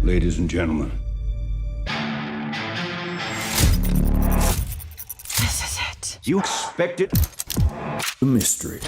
Ladies and gentlemen. This is it. You expected the mystery.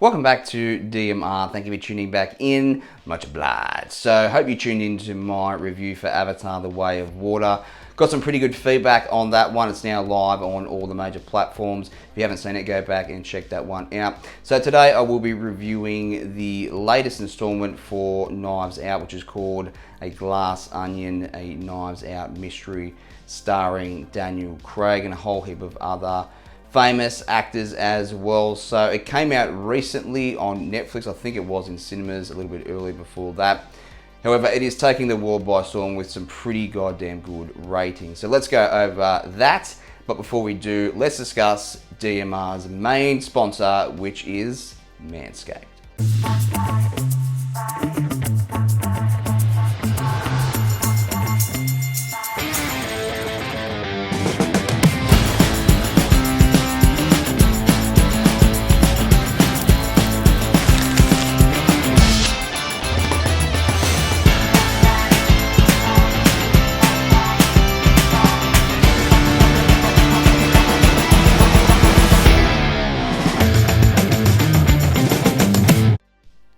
Welcome back to DMR. Thank you for tuning back in. Much obliged. So, hope you tuned into my review for Avatar: The Way of Water. Got some pretty good feedback on that one. It's now live on all the major platforms. If you haven't seen it, go back and check that one out. So today I will be reviewing the latest installment for Knives Out, which is called A Glass Onion, a Knives Out mystery starring Daniel Craig and a whole heap of other famous actors as well. So it came out recently on Netflix. I think it was in cinemas a little bit earlier before that. However, it is taking the world by storm with some pretty goddamn good ratings. So let's go over that. But before we do, let's discuss DMR's main sponsor, which is Manscaped.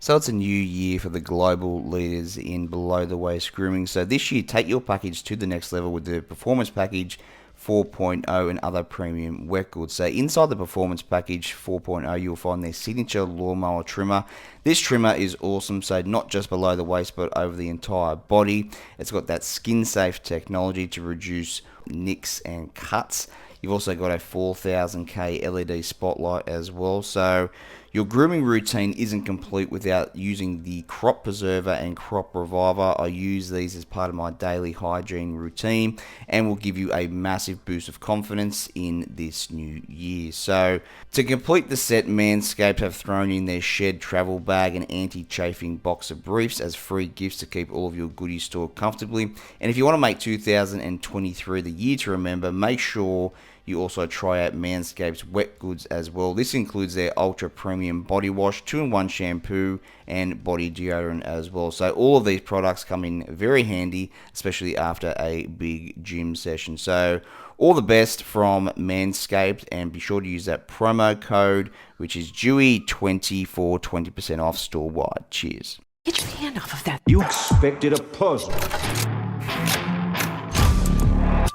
So it's a new year for the global leaders in below-the-waist grooming. So this year, take your package to the next level with the Performance Package 4.0 and other premium wet goods. So inside the Performance Package 4.0, you'll find their signature lawnmower trimmer. This trimmer is awesome, so not just below the waist, but over the entire body. It's got that skin-safe technology to reduce nicks and cuts. You've also got a 4000K LED spotlight as well. So your grooming routine isn't complete without using the Crop Preserver and Crop Reviver. I use these as part of my daily hygiene routine and will give you a massive boost of confidence in this new year. So to complete the set, Manscaped have thrown in their shed travel bag and anti-chafing box of briefs as free gifts to keep all of your goodies stored comfortably. And if you want to make 2023 the year to remember, make sure you also try out Manscaped's wet goods as well. This includes their ultra premium body wash, 2-in-1 shampoo, and body deodorant as well. So all of these products come in very handy, especially after a big gym session. So all the best from Manscaped, and be sure to use that promo code, which is Dewey20 for 20% off store-wide. Cheers. Get your hand off of that. You expected a puzzle.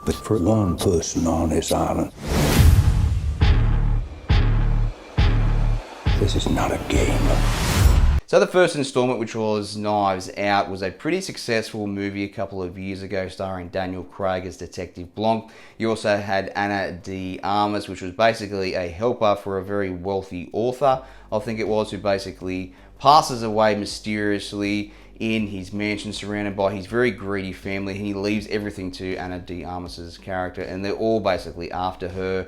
But for one person on this island, this is not a game. So the first installment, which was Knives Out, was a pretty successful movie a couple of years ago starring Daniel Craig as Detective Blanc. You also had Ana de Armas, which was basically a helper for a very wealthy author, I think it was, who basically passes away mysteriously in his mansion surrounded by his very greedy family, and he leaves everything to Ana de Armas's character, and they're all basically after her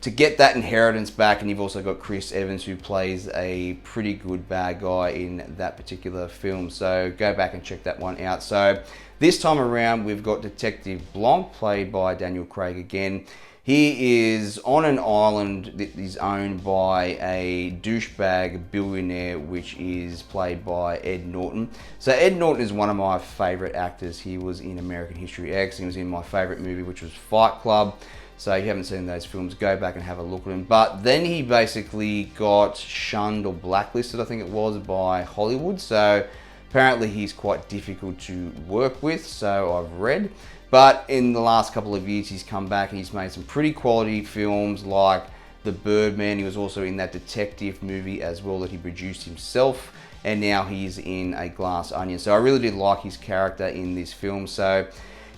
to get that inheritance back. And you've also got Chris Evans, who plays a pretty good bad guy in that particular film, so go back and check that one out. So this time around we've got Detective Blanc, played by Daniel Craig again. He is on an island that is owned by a douchebag billionaire, which is played by Ed Norton. So Ed Norton is one of my favorite actors. He was in American History X. He was in my favorite movie, which was Fight Club. So if you haven't seen those films, go back and have a look at him. But then he basically got shunned or blacklisted, I think it was, by Hollywood. So apparently he's quite difficult to work with, so I've read. But in the last couple of years, he's come back and he's made some pretty quality films like The Birdman. He was also in that detective movie as well that he produced himself. And now he's in A Glass Onion. So I really did like his character in this film. So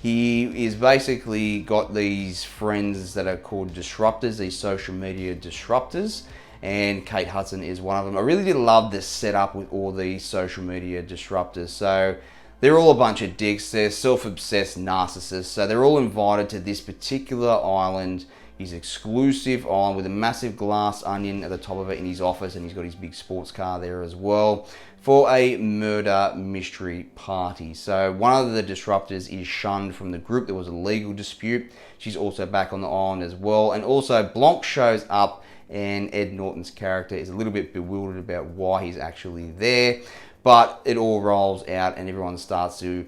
he is basically got these friends that are called disruptors, these social media disruptors. And Kate Hudson is one of them. I really did love this setup with all these social media disruptors. So they're all a bunch of dicks. They're self-obsessed narcissists. So they're all invited to this particular island, his exclusive island with a massive glass onion at the top of it in his office, and he's got his big sports car there as well, for a murder mystery party. So one of the disruptors is shunned from the group. There was a legal dispute. She's also back on the island as well. And also Blanc shows up and Ed Norton's character is a little bit bewildered about why he's actually there, but it all rolls out and everyone starts to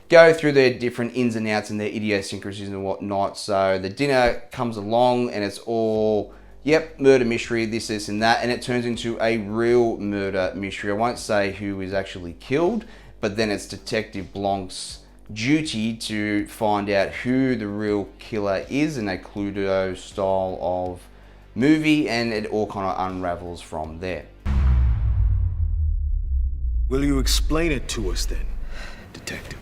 go through their different ins and outs and their idiosyncrasies and whatnot. So the dinner comes along and it's all, yep, murder mystery, this and that, and it turns into a real murder mystery. I won't say who is actually killed, but then it's Detective Blanc's duty to find out who the real killer is in a Cluedo style of movie, and it all kind of unravels from there. Will you explain it to us then, Detective?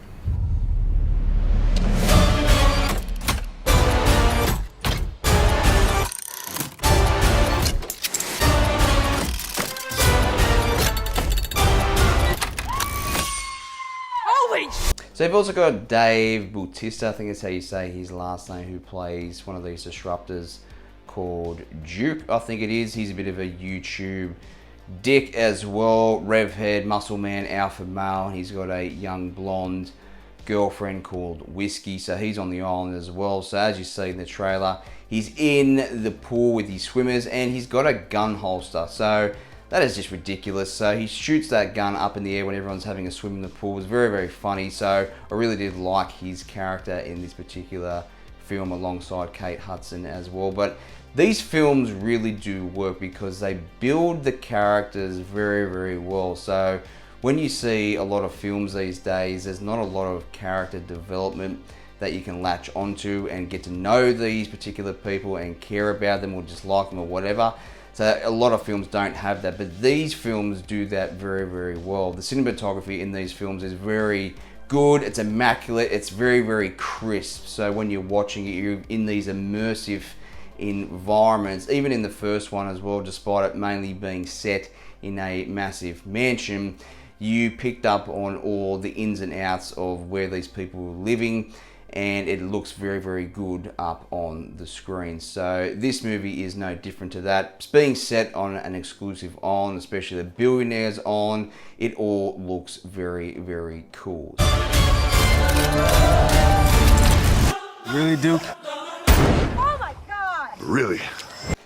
So you've also got Dave Bautista, I think that's how you say his last name, who plays one of these disruptors called Duke, I think it is. He's a bit of a YouTube dick as well. Rev head, muscle man, alpha male. He's got a young blonde girlfriend called Whiskey, so he's on the island as well. So as you see in the trailer, he's in the pool with his swimmers and he's got a gun holster. So that is just ridiculous. So he shoots that gun up in the air when everyone's having a swim in the pool. It's very, very funny. So I really did like his character in this particular film alongside Kate Hudson as well. But these films really do work because they build the characters very, very well. So when you see a lot of films these days, there's not a lot of character development that you can latch onto and get to know these particular people and care about them or just like them or whatever. So a lot of films don't have that, but these films do that very, very well. The cinematography in these films is very good, it's immaculate, it's very, very crisp. So when you're watching it, you're in these immersive environments. Even in the first one as well, despite it mainly being set in a massive mansion, you picked up on all the ins and outs of where these people were living, and it looks very, very good up on the screen. So this movie is no different to that. It's being set on an exclusive island, especially the billionaires island. It all looks very, very cool. Really, Duke? Oh my God! Really?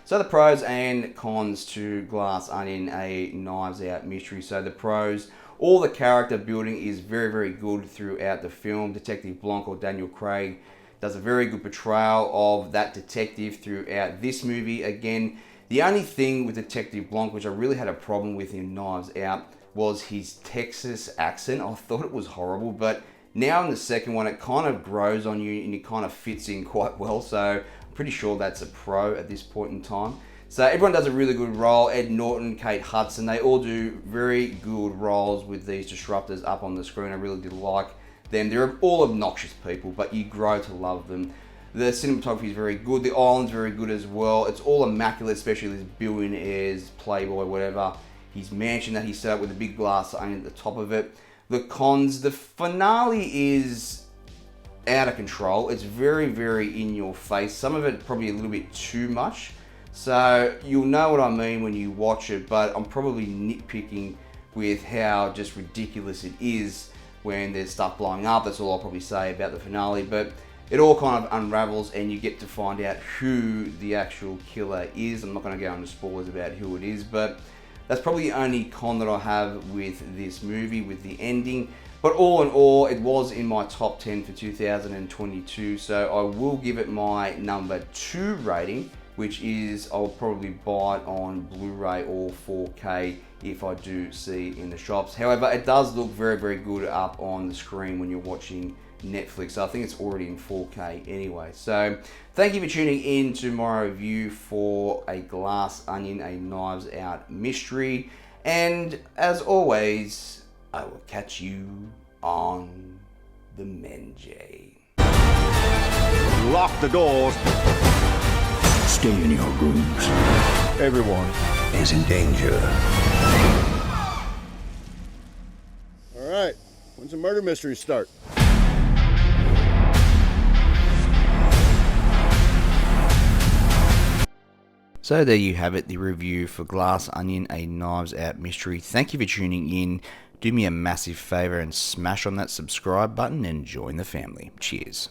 So the pros and cons to Glass Onion, a Knives Out mystery. So the pros: all the character building is very, very good throughout the film. Detective Blanc, or Daniel Craig, does a very good portrayal of that detective throughout this movie. Again, the only thing with Detective Blanc, which I really had a problem with in Knives Out, was his Texas accent. I thought it was horrible, but now in the second one, it kind of grows on you and it kind of fits in quite well. So I'm pretty sure that's a pro at this point in time. So everyone does a really good role. Ed Norton, Kate Hudson, they all do very good roles with these disruptors up on the screen. I really did like them. They're all obnoxious people, but you grow to love them. The cinematography is very good. The island's very good as well. It's all immaculate, especially this billionaire's playboy, whatever. His mansion that he set up with a big glass onion at the top of it. The cons, the finale is out of control. It's very, very in your face. Some of it probably a little bit too much. So you'll know what I mean when you watch it, but I'm probably nitpicking with how just ridiculous it is when there's stuff blowing up. That's all I'll probably say about the finale, but it all kind of unravels and you get to find out who the actual killer is. I'm not going to go into spoilers about who it is, but that's probably the only con that I have with this movie, with the ending. But all in all, it was in my top 10 for 2022, so I will give it my number 2 rating, which is I'll probably buy it on Blu-ray or 4K if I do see it in the shops. However, it does look very, very good up on the screen when you're watching Netflix. So I think it's already in 4K anyway. So thank you for tuning in to my review for a Glass Onion, a Knives Out mystery. And as always, I will catch you on the Menjay. Lock the doors. Stay in your rooms. Everyone Is in danger. All right, when's the murder mystery start? So there you have it, the review for Glass Onion, a Knives Out mystery. Thank you for tuning in. Do me a massive favor and smash on that subscribe button and join the family. Cheers.